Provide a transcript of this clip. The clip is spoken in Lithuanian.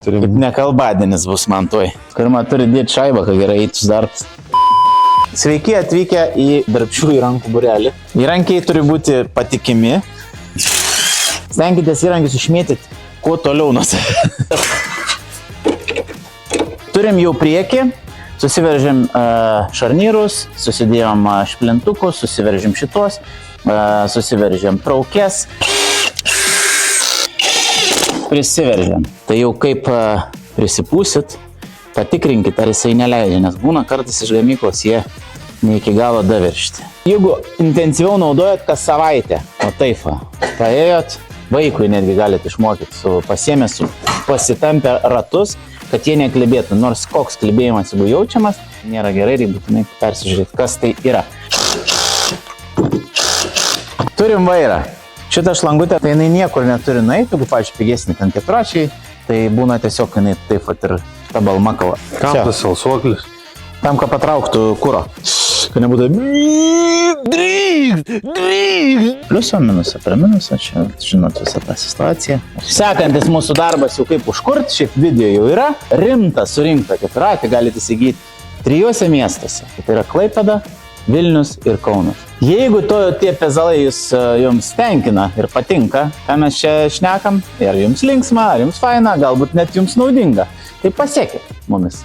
Kaip nekalbadienis bus man toj. Pirma, turi dėti šaibą, kad gerai eitus darbas. Sveiki atvykę į Darbščių įrankų būrelį. Įrankiai turi būti patikimi. Stenkitės įrankius išmėtyti kuo toliau nuo savęs. Turim jau priekį, susiveržėm šarnyrus, susidėjom šplintukus, susiveržėm šitos, susiveržėm traukės. Prisiveržėm. Tai jau kaip prisipūsit, patikrinkit, ar jisai neleidžia, nes būna kartais iš gamyklos jie ne iki galo daviršti. Jeigu intensyviau naudojat kas savaitę, o taip paėjot, vaikui netgi galite išmokyti, pasiėmęs, pasitampę ratus, kad jie neklibėtų, nors koks klibėjimas jeigu jaučiamas, nėra gerai, reikia būtinai persižiūrėti, kas tai yra. Turim vairą. Šitą šlangutę, tai jinai niekur neturi nueiti, jeigu, pavyzdžiui, pigesnį ten keturračiai, tai būna tiesiog jinai taip pat ir ta balma kava. Kam tas salsuoklis? Tam, kad patrauktų kuro. Kad nebūtų pliuso, minuso, prie minuso, čia žinot visą tą situaciją. Sekantis mūsų darbas jau kaip užkurti, šiaip video jau yra. Rimtą surinktą keturratį galite įsigyti 3 miestuose. Tai yra Klaipėda, Vilnius ir Kaunas. Jeigu tie pezalai jums tenkina ir patinka, ką mes čia šnekam, ar jums linksma, ar jums faina, galbūt net jums naudinga, tai pasiekit mumis.